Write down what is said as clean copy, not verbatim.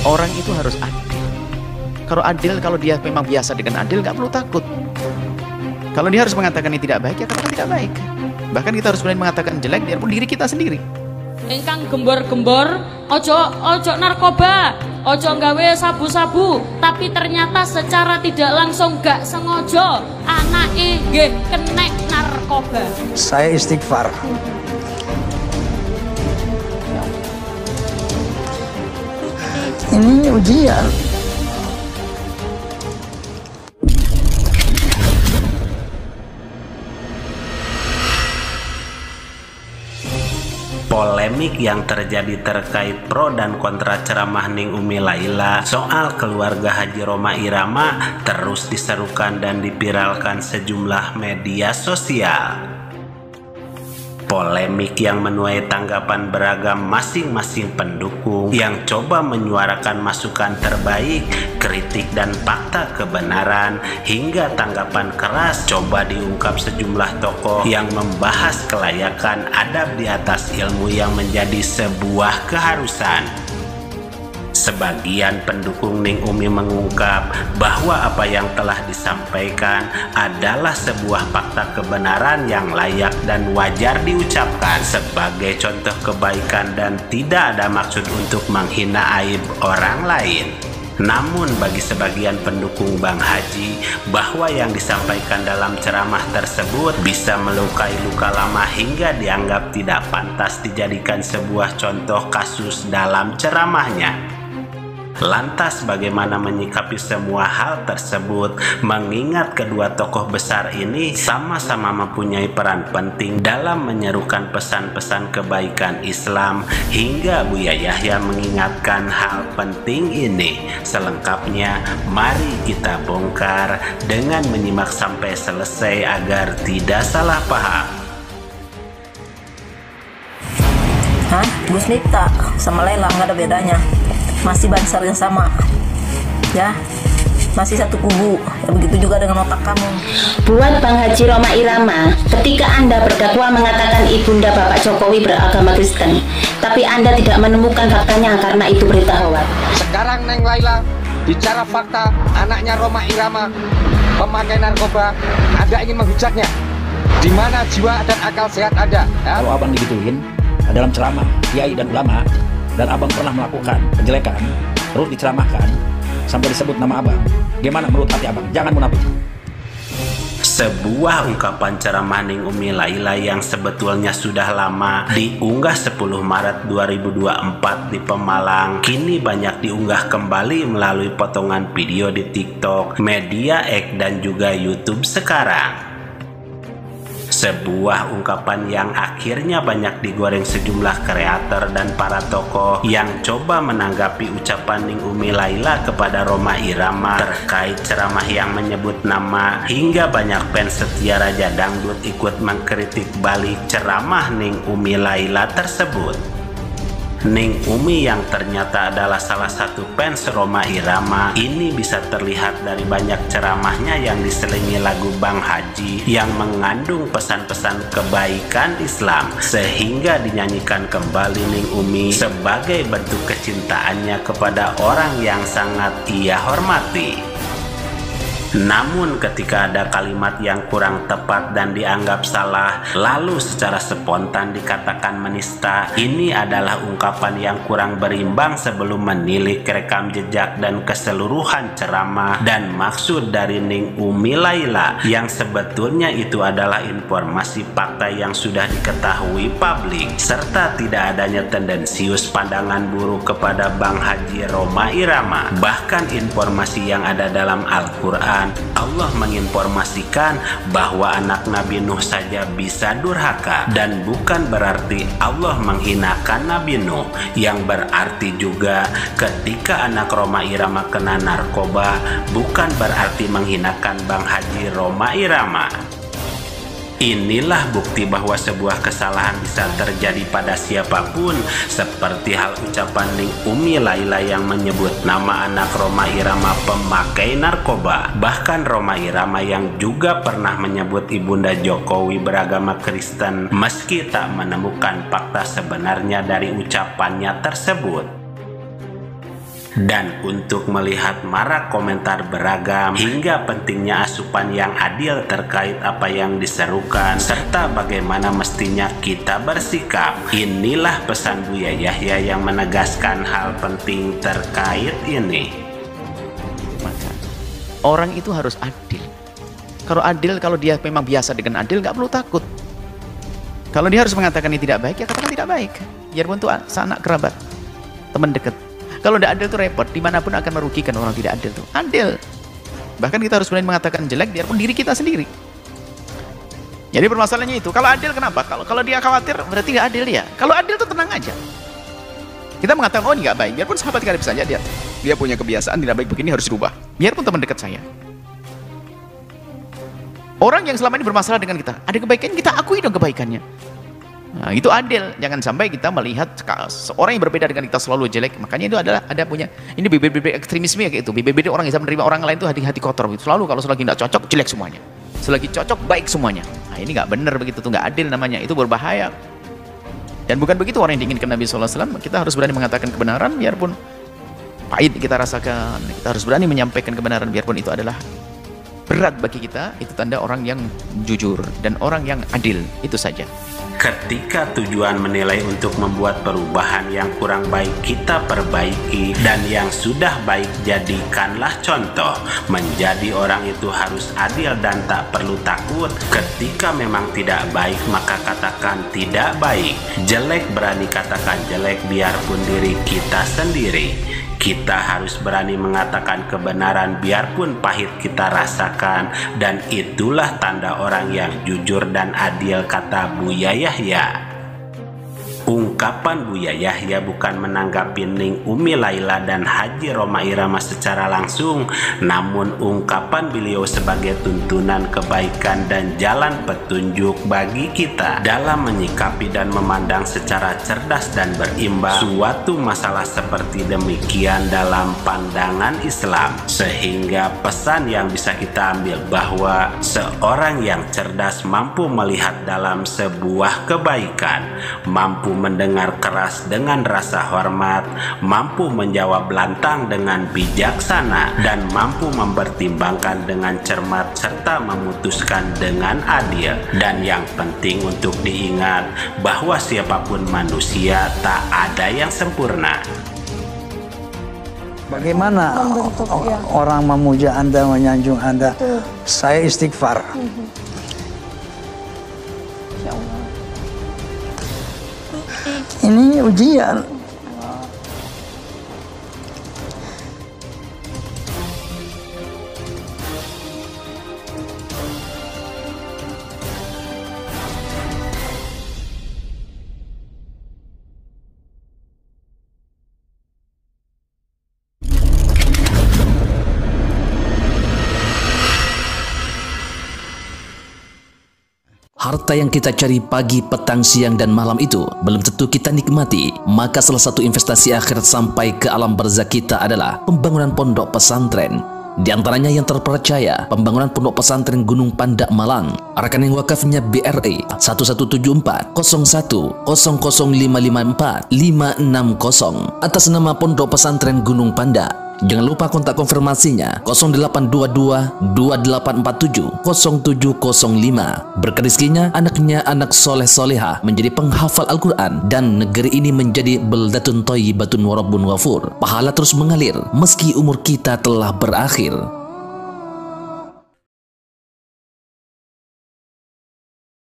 Orang itu harus adil. Kalau adil, kalau dia memang biasa dengan adil, nggak perlu takut. Kalau dia harus mengatakan ini tidak baik, ya katakan tidak baik. Bahkan kita harus berani mengatakan jelek, biarpun diri kita sendiri. Ingkang gembor-gembor, ojo narkoba, ojo nggawe sabu-sabu, tapi ternyata secara tidak langsung gak sengaja anake nggih kenek narkoba. Saya istighfar. Ini ujian. Polemik yang terjadi terkait pro dan kontra ceramah Ning Umi Laila soal keluarga Haji Rhoma Irama terus diserukan dan dipiralkan sejumlah media sosial. Polemik yang menuai tanggapan beragam masing-masing pendukung yang coba menyuarakan masukan terbaik, kritik dan fakta kebenaran, hingga tanggapan keras coba diungkap sejumlah tokoh yang membahas kelayakan adab di atas ilmu yang menjadi sebuah keharusan. Sebagian pendukung Ning Umi mengungkap bahwa apa yang telah disampaikan adalah sebuah fakta kebenaran yang layak dan wajar diucapkan sebagai contoh kebaikan dan tidak ada maksud untuk menghina aib orang lain. Namun bagi sebagian pendukung Bang Haji, bahwa yang disampaikan dalam ceramah tersebut bisa melukai luka lama hingga dianggap tidak pantas dijadikan sebuah contoh kasus dalam ceramahnya. Lantas bagaimana menyikapi semua hal tersebut, mengingat kedua tokoh besar ini sama-sama mempunyai peran penting dalam menyerukan pesan-pesan kebaikan Islam, hingga Buya Yahya mengingatkan hal penting ini. Selengkapnya mari kita bongkar dengan menyimak sampai selesai agar tidak salah paham. Hah? Gus Miftah sama Laila nggak ada bedanya, masih bansar yang sama ya, masih satu kubu ya, begitu juga dengan otak kamu. Buat Bang Haji Rhoma Irama, ketika Anda berdakwah mengatakan ibunda Bapak Jokowi beragama Kristen, tapi Anda tidak menemukan faktanya karena itu berita hoax. Sekarang Neng Laila bicara fakta anaknya Rhoma Irama pemakai narkoba, Anda ingin menghujatnya. Di mana jiwa dan akal sehat Anda? Ya? Kalau abang digituin dalam ceramah kiai dan ulama, dan abang pernah melakukan penjelekan, terus diceramahkan sampai disebut nama abang, gimana menurut hati abang? Jangan munafik. Sebuah ungkapan ceramah Ning Umi Laila yang sebetulnya sudah lama diunggah 10 Maret 2024 di Pemalang, kini banyak diunggah kembali melalui potongan video di TikTok, Media X dan juga YouTube sekarang. Sebuah ungkapan yang akhirnya banyak digoreng sejumlah kreator dan para tokoh yang coba menanggapi ucapan Ning Umi Laila kepada Rhoma Irama terkait ceramah yang menyebut nama, hingga banyak fans setia Raja Dangdut ikut mengkritik balik ceramah Ning Umi Laila tersebut. Ning Umi yang ternyata adalah salah satu fans Rhoma Irama ini bisa terlihat dari banyak ceramahnya yang diselingi lagu Bang Haji yang mengandung pesan-pesan kebaikan Islam, sehingga dinyanyikan kembali Ning Umi sebagai bentuk kecintaannya kepada orang yang sangat ia hormati. Namun ketika ada kalimat yang kurang tepat dan dianggap salah, lalu secara spontan dikatakan menista, ini adalah ungkapan yang kurang berimbang sebelum menilik rekam jejak dan keseluruhan ceramah dan maksud dari Ning Umi Laila, yang sebetulnya itu adalah informasi fakta yang sudah diketahui publik, serta tidak adanya tendensius pandangan buruk kepada Bang Haji Rhoma Irama. Bahkan informasi yang ada dalam Al-Quran, Allah menginformasikan bahwa anak Nabi Nuh saja bisa durhaka, dan bukan berarti Allah menghinakan Nabi Nuh, yang berarti juga ketika anak Rhoma Irama kena narkoba bukan berarti menghinakan Bang Haji Rhoma Irama. Inilah bukti bahwa sebuah kesalahan bisa terjadi pada siapapun, seperti hal ucapan Ning Umi Laila yang menyebut nama anak Rhoma Irama pemakai narkoba. Bahkan Rhoma Irama yang juga pernah menyebut ibunda Jokowi beragama Kristen meski tak menemukan fakta sebenarnya dari ucapannya tersebut. Dan untuk melihat marak komentar beragam hingga pentingnya asupan yang adil terkait apa yang diserukan serta bagaimana mestinya kita bersikap, inilah pesan Buya Yahya yang menegaskan hal penting terkait ini. Maka orang itu harus adil. Kalau adil, kalau dia memang biasa dengan adil, nggak perlu takut. Kalau dia harus mengatakan ini tidak baik, ya katakan tidak baik. Biarpun itu sanak kerabat, teman dekat. Kalau tidak adil itu repot, dimanapun akan merugikan orang tidak adil itu. Adil. Bahkan kita harus berani mengatakan jelek biarpun diri kita sendiri. Jadi permasalahannya itu, kalau adil kenapa? Kalau dia khawatir berarti nggak adil dia. Kalau adil itu tenang aja. Kita mengatakan, oh ini nggak baik, biarpun sahabat karib saja dia punya kebiasaan tidak baik begini harus dirubah. Biarpun teman dekat saya. Orang yang selama ini bermasalah dengan kita, ada kebaikan, kita akui dong kebaikannya. Nah, itu adil. Jangan sampai kita melihat seorang yang berbeda dengan kita selalu jelek. Makanya itu adalah ada punya ini bibit-bibit ekstremisme ya, kayak itu. Bibit-bibit orang yang bisa menerima orang lain itu hati-hati kotor. Selalu kalau selagi tidak cocok jelek semuanya. Selagi cocok baik semuanya. Nah, ini nggak benar begitu tuh, nggak adil namanya. Itu berbahaya. Dan bukan begitu orang yang diinginkan Nabi SAW. Kita harus berani mengatakan kebenaran biarpun pahit kita rasakan. Kita harus berani menyampaikan kebenaran biarpun itu adalah berat bagi kita. Itu tanda orang yang jujur dan orang yang adil. Itu saja. Ketika tujuan menilai untuk membuat perubahan yang kurang baik kita perbaiki, dan yang sudah baik jadikanlah contoh. Menjadi orang itu harus adil dan tak perlu takut. Ketika memang tidak baik maka katakan tidak baik. Jelek berani katakan jelek biarpun diri kita sendiri. Kita harus berani mengatakan kebenaran biarpun pahit kita rasakan, dan itulah tanda orang yang jujur dan adil, kata Buya Yahya. Ungkapan Buya Yahya bukan menanggapi Ning Umi Laila dan Haji Rhoma Irama secara langsung, namun ungkapan beliau sebagai tuntunan kebaikan dan jalan petunjuk bagi kita dalam menyikapi dan memandang secara cerdas dan berimbang suatu masalah seperti demikian dalam pandangan Islam. Sehingga pesan yang bisa kita ambil bahwa seorang yang cerdas mampu melihat dalam sebuah kebaikan, mampu mendengar keras dengan rasa hormat, mampu menjawab lantang dengan bijaksana, dan mampu mempertimbangkan dengan cermat serta memutuskan dengan adil. Dan yang penting untuk diingat bahwa siapapun manusia tak ada yang sempurna. Bagaimana orang memuja Anda, menyanjung Anda? Saya istighfar. Ini ujian. Harta yang kita cari pagi, petang, siang, dan malam itu belum tentu kita nikmati. Maka salah satu investasi akhirat sampai ke alam barzakh kita adalah pembangunan pondok pesantren. Di antaranya yang terpercaya, pembangunan pondok pesantren Gunung Panda Malang. Rekening wakafnya BRI 1174 01 00554 560 atas nama Pondok Pesantren Gunung Panda. Jangan lupa kontak konfirmasinya 0822 2847 0705. Berkah rezekinya anaknya anak soleh soleha menjadi penghafal Al-Quran, dan negeri ini menjadi beldatun thayyibatun wa rabbun ghafur. Pahala terus mengalir meski umur kita telah berakhir.